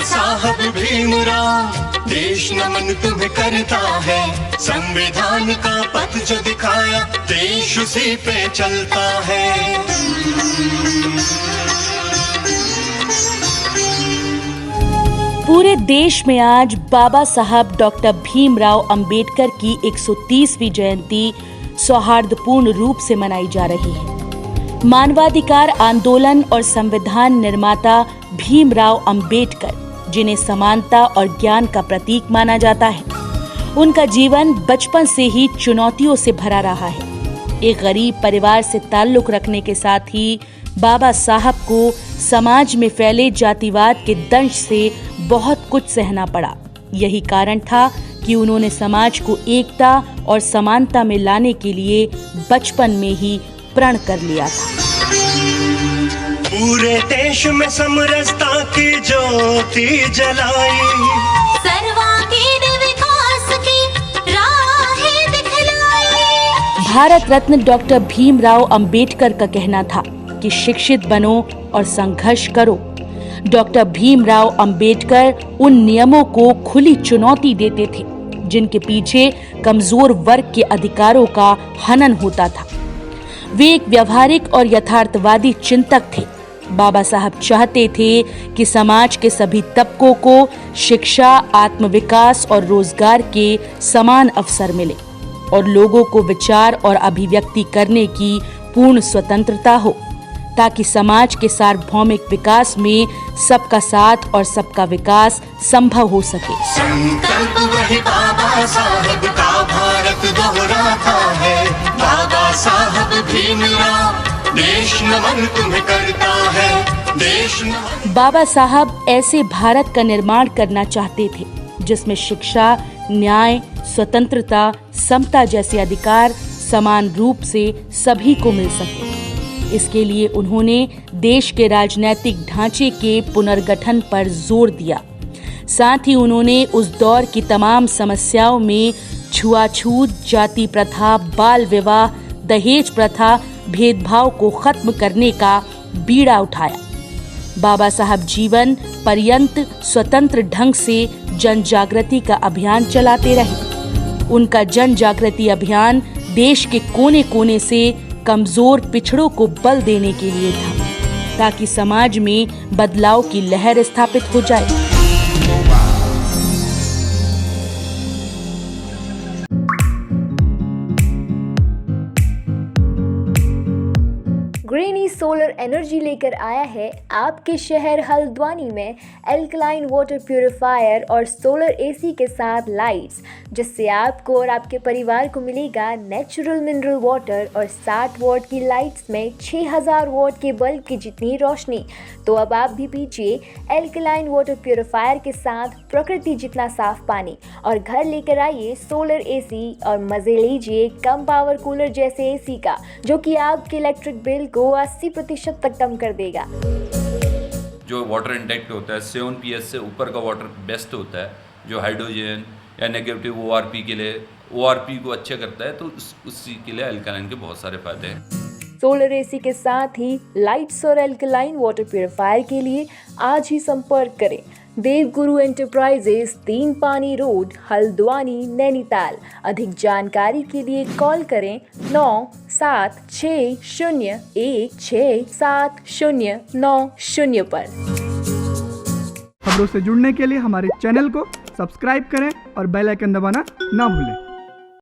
साहब भीमराव, देश नमन तुम्हें करता है। संविधान का पथ जो दिखाया, देश उसी पे चलता है। पूरे देश में आज बाबा साहब डॉक्टर भीमराव अंबेडकर की 130वीं जयंती सौहार्दपूर्ण रूप से मनाई जा रही है। मानवाधिकार आंदोलन और संविधान निर्माता भीमराव अंबेडकर, जिन्हें समानता और ज्ञान का प्रतीक माना जाता है, उनका जीवन बचपन से ही चुनौतियों से भरा रहा है। एक गरीब परिवार से ताल्लुक रखने के साथ ही बाबा साहब को समाज में फैले जातिवाद के दंश से बहुत कुछ सहना पड़ा। यही कारण था कि उन्होंने समाज को एकता और समानता में लाने के लिए बचपन में ही प्रण कर लिया था। पूरे देश में समरसता की ज्योति जलाई, सर्वांगीण विकास की राहें दिखलाई। भारत रत्न डॉक्टर भीमराव अंबेडकर का कहना था कि शिक्षित बनो और संघर्ष करो। डॉक्टर भीमराव अंबेडकर उन नियमों को खुली चुनौती देते थे जिनके पीछे कमजोर वर्ग के अधिकारों का हनन होता था। वे एक व्यवहारिक और यथार्थवादी चिंतक थे। बाबा साहब चाहते थे कि समाज के सभी तबकों को शिक्षा, आत्मविकास और रोजगार के समान अवसर मिले और लोगों को विचार और अभिव्यक्ति करने की पूर्ण स्वतंत्रता हो, ताकि समाज के सार्वभौमिक विकास में सबका साथ और सबका विकास संभव हो सके। संकल्प वही बाबा साहब का भारत दोहराता है। बाबा साहब भीमराव, देश नमन तुम्हें करता है। देश नमन। बाबा साहब ऐसे भारत का निर्माण करना चाहते थे जिसमें शिक्षा, न्याय, स्वतंत्रता, समता जैसे अधिकार समान रूप से सभी को मिल सके। इसके लिए उन्होंने देश के राजनीतिक ढांचे के पुनर्गठन पर जोर दिया। साथ ही उन्होंने उस दौर की तमाम समस्याओं में छुआछूत, जाति प्रथा, बाल विवाह, दहेज प्रथा, भेदभाव को खत्म करने का बीड़ा उठाया। बाबा साहब जीवन पर्यंत स्वतंत्र ढंग से जन जागृति का अभियान चलाते रहे। उनका जन जागृति अभियान देश के कोने कोने से कमजोर पिछड़ों को बल देने के लिए था, ताकि समाज में बदलाव की लहर स्थापित हो जाए। ग्रेनी सोलर एनर्जी लेकर आया है आपके शहर हल्द्वानी में एल्कलाइन वाटर प्यूरिफायर और सोलर एसी के साथ लाइट्स, जिससे आपको और आपके परिवार को मिलेगा नेचुरल मिनरल वाटर और 60 वॉट की लाइट्स में 6000 वॉट के बल्ब की जितनी रोशनी। तो अब आप भी पीजिए एल्कलाइन वाटर प्यूरिफायर के साथ प्रकृति जितना साफ पानी और घर लेकर आइए सोलर एसी और मजे लीजिए कम पावर कूलर जैसे एसी का, जो कि आपके इलेक्ट्रिक बिल को 80% तक कम कर देगा। जो वाटर इंटेक्ट होता है 7 PS से ऊपर का वाटर बेस्ट होता है, जो हाइड्रोजन या नेगेटिव ORP के लिए ORP को अच्छा करता है, तो उसी के लिए एल्कलाइन के बहुत सारे फायदे हैं। सोलर एसी के साथ ही लाइट्स और एल्कलाइन वाटर प्यूरिफायर के लिए आज ही संपर्क करें। देवगुरु एंटरप्राइजेस, 3 पानी रोड, हल्द्वानी, नैनीताल। अधिक जानकारी के लिए कॉल करें 9760167090 पर। खबरों से जुड़ने के लिए हमारे चैनल को सब्सक्राइब करें और बेल आइकन दबाना ना भूलें।